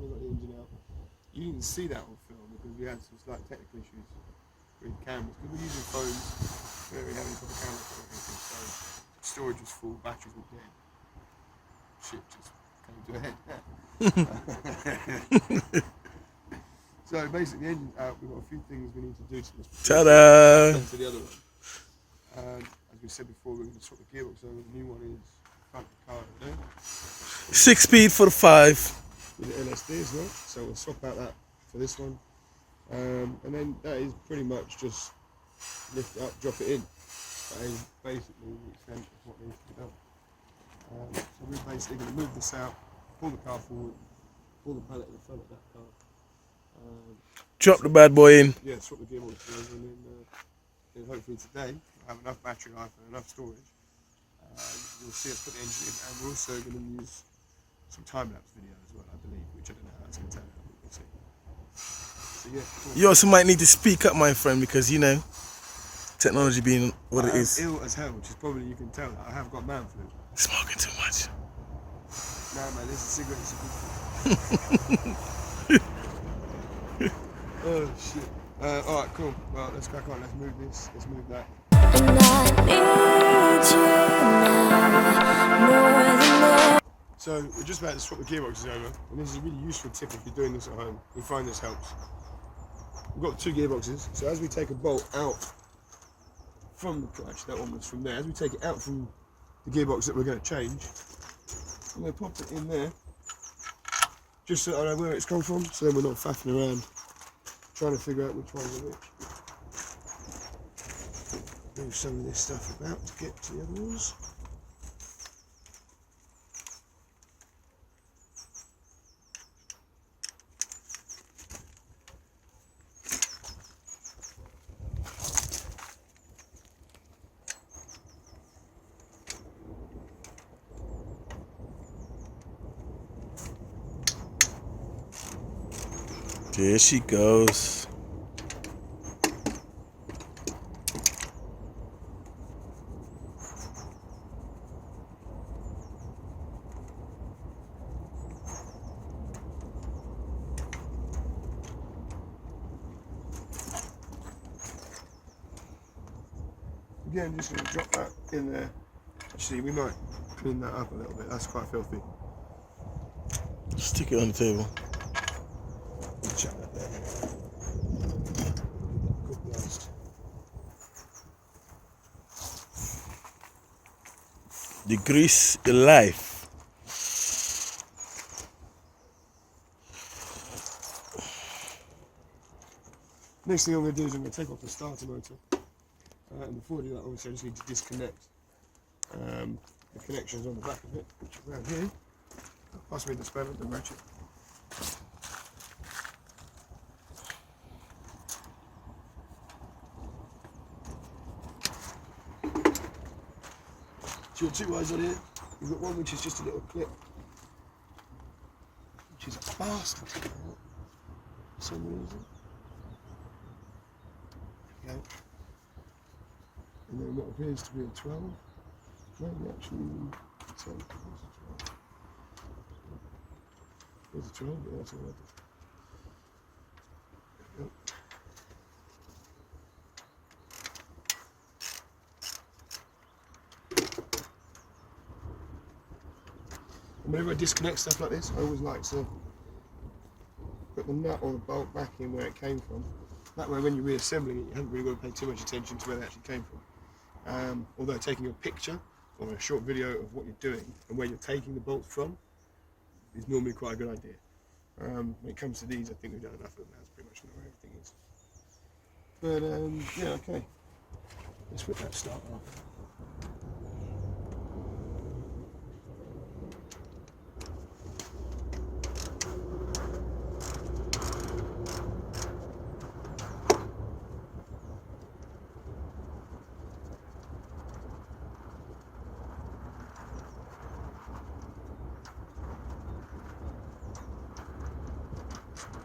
finally got the engine out. You didn't see that on film because we had some slight technical issues with cameras. Because we're using phones, we don't really have any proper cameras or anything, so storage was full, batteries were dead. Shit just came to a head. So basically, the engine's out. We've got a few things we need to do to this. Ta-da! To the other one. As we said before, we're going to swap the gearbox over. The new one is front of the car over there. 6 speed for the 5. With the LSD as well, so we'll swap out that for this one, and then that is pretty much just lift it up, drop it in. That is basically the extent of what needs to be done. So we're basically going to move this out, pull the car forward, pull the pallet in the front of that car. Drop the bad boy in. Yeah, swap the gearbox over, and then hopefully today we'll have enough battery life and enough storage. You'll see us put the engine in, and we're also going to use some time-lapse video as well, I believe, which I don't know how it's going to turn out, but we'll see. So yeah, cool. You also might need to speak up, my friend, because you know, technology being what it is. I'm ill as hell, which is probably, you can tell, I have got man flu. Smoking too much. Nah man, this is cigarettes. Oh shit. Alright, cool. Well, let's crack on, let's move this, let's move that. And I need you now more than ever. So we're just about to swap the gearboxes over, and this is a really useful tip if you're doing this at home. We find this helps. We've got 2 gearboxes, so as we take a bolt out from the clutch, that one was from there, as we take it out from the gearbox that we're going to change, I'm going to pop it in there, just so I know where it's come from, so then we're not faffing around trying to figure out which ones are which. Move some of this stuff about to get to the other ones. There she goes. Again, just going to drop that in there. Actually, we might clean that up a little bit. That's quite filthy. Stick it on the table. Chuck that there. Good blast. The grease, the life. Next thing I'm going to do is I'm going to take off the starter motor. And before I do that, obviously I just need to disconnect the connections on the back of it, which are around here. Pass me the spanner, the ratchet. So you've got 2 eyes on here. You've got one which is just a little clip, which is a bastard for some reason. There we go. And then what appears to be a 12. Maybe actually 10. There's a 12, but that's all I did. There we go. And whenever I disconnect stuff like this, I always like to put the nut or the bolt back in where it came from. That way when you're reassembling it, you haven't really got to pay too much attention to where it actually came from. Although taking a picture or a short video of what you're doing and where you're taking the bolts from is normally quite a good idea. When it comes to these, I think we've done enough of them now. It's pretty much know where everything is. But yeah, okay. Let's put that start off.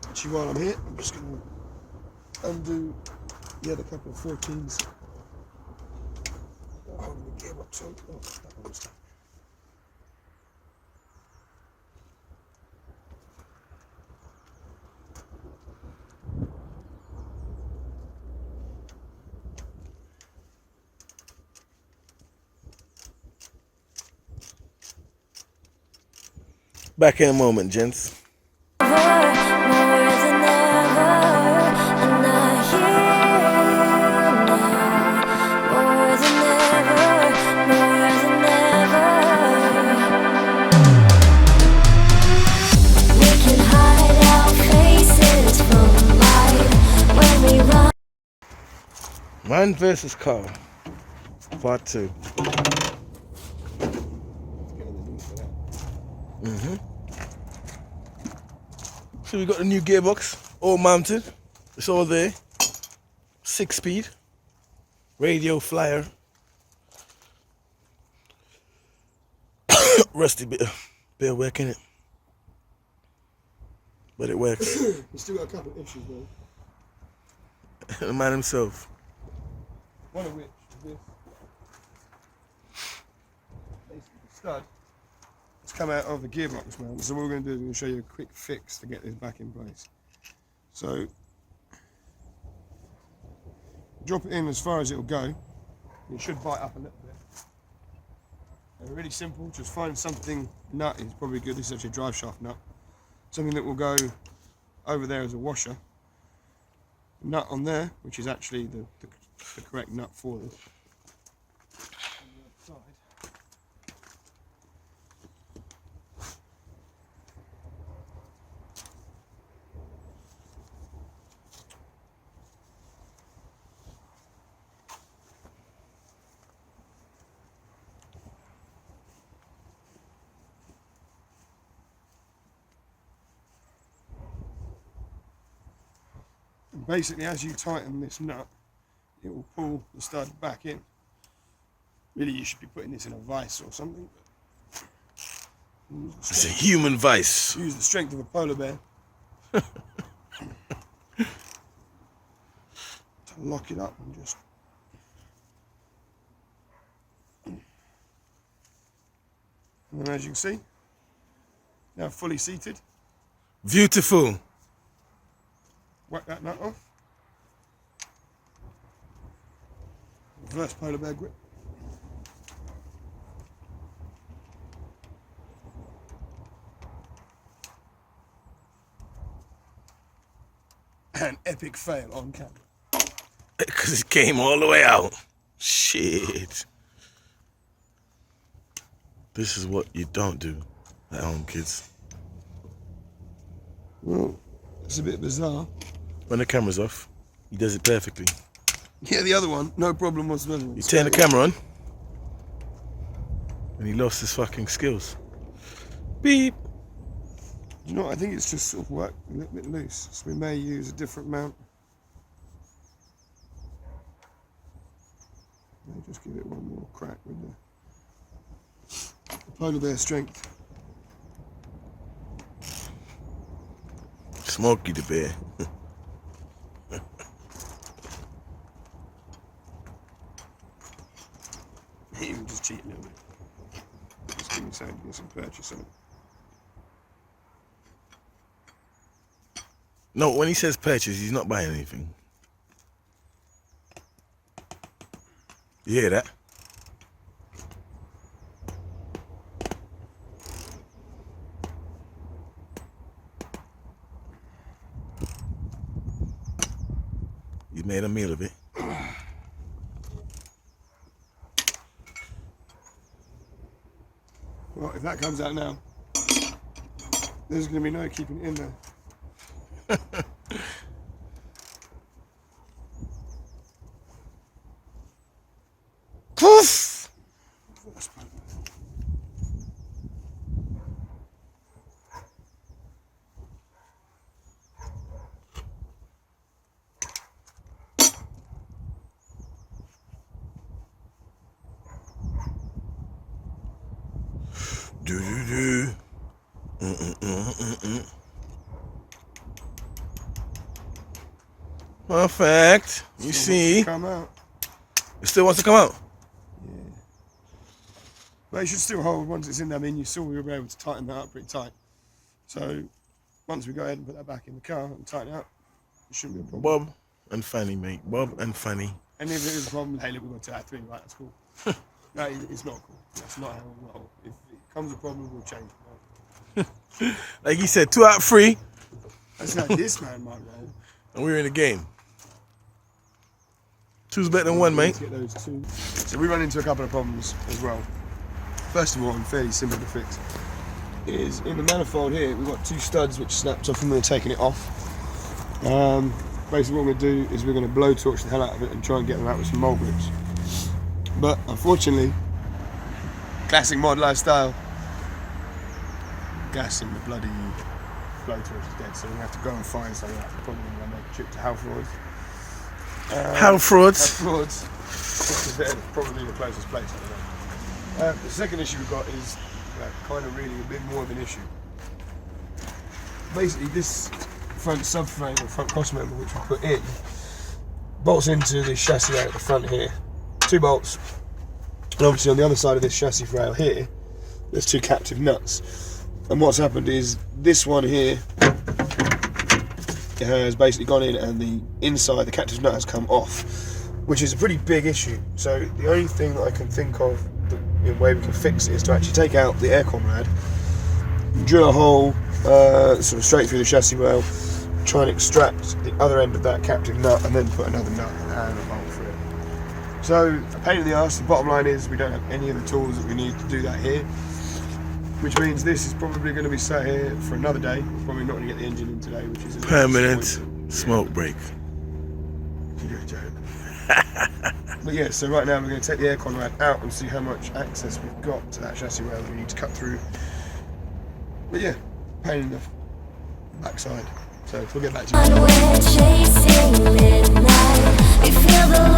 Actually, while I'm here, I'm just going to undo the other couple of 14s. Holding the gearbox on. Oh, that one's stuck. Back in a moment, gents. More than ever, and I hear you now. More than ever, more than ever. We can hide our faces from light when we run. Man versus car. Part 2. So we got the new gearbox, all mounted. It's all there. 6-speed. Radio flyer. Rusty bit of work in it. But it works. You still got a couple of issues though. The man himself. One of which is this. Basically the stud. It's come out of the gearbox mount. So what we're going to do is we're going to show you a quick fix to get this back in place. So drop it in as far as it'll go. It should bite up a little bit. And really simple, just find something, nut is probably good, this is actually a drive shaft nut. Something that will go over there as a washer. Nut on there, which is actually the correct nut for this. On the other side. Basically, as you tighten this nut, it will pull the stud back in. Really, you should be putting this in a vise or something. It's a human vice. Use the strength of a polar bear to lock it up and just. And as you can see, now fully seated. Beautiful. Whack that nut off. Reverse polar bear grip. An epic fail on camera. Because it came all the way out. Shit. This is what you don't do at home, kids. Well, it's a bit bizarre. When the camera's off, he does it perfectly. Yeah, the other one, no problem whatsoever. You turn the camera on, and he lost his fucking skills. Beep. You know what, I think it's just sort of worked a little bit loose, so we may use a different mount. May just give it one more crack with the polar bear strength. Smokey the bear. He would just cheat a little bit. Just give me something to get some purchase on it. No, when he says purchase, he's not buying anything. You hear that? He's made a meal of it. Well, if that comes out now, there's going to be no keeping it in there. Poof! Do do do. Perfect. You see, Come out. it still wants to come out. Yeah. But it should still hold once it's in there. I mean, you saw we were able to tighten that up pretty tight. So once we go ahead and put that back in the car and tighten it up, it shouldn't be a problem. Bob and Fanny, mate. Bob and Fanny. And if it is a problem, hey, look, we've got to add 3, right? That's cool. No, it's not cool. That's not how we roll. If it comes a problem, we'll change it. Right? Like he said, 2 out of 3, That's how this man might roll. and we're in the game. 2's better than 1, We need mate. to get those 2. So we run into a couple of problems as well. First of all, and fairly simple to fix, is in the manifold here, we've got 2 studs which snapped off and we're taking it off. Basically what we're going to do is we're going to blowtorch the hell out of it and try and get them out with some mole grips. But unfortunately, classic mod lifestyle, gas in the bloody blowtorch is dead, so we have to go and find something like that. Probably going to make a trip to Halfroads. Halfroads. Halfroads. This is probably the closest place, I don't know. The second issue we've got is kind of really a bit more of an issue. Basically, this front subframe or front cross member which we put in bolts into this chassis rail at the front here. 2 bolts. And obviously on the other side of this chassis rail here, there's 2 captive nuts. And what's happened is this one here has basically gone in and the inside, the captive nut has come off, which is a pretty big issue. So the only thing that I can think of, the way we can fix it, is to actually take out the aircon rad, drill a hole sort of straight through the chassis rail, try and extract the other end of that captive nut, and then put another nut and a bolt through it. So a pain in the arse. The bottom line is we don't have any of the tools that we need to do that here, which means this is probably going to be sat here for another day. Probably not going to get the engine in today, which is a Permanent disappointing. smoke break. You're a joke. But yeah, so right now we're going to take the aircon rad out and see how much access we've got to that chassis rail that we need to cut through. But yeah, pain in the backside. So we'll get back to you. When we're chasing midnight, we feel the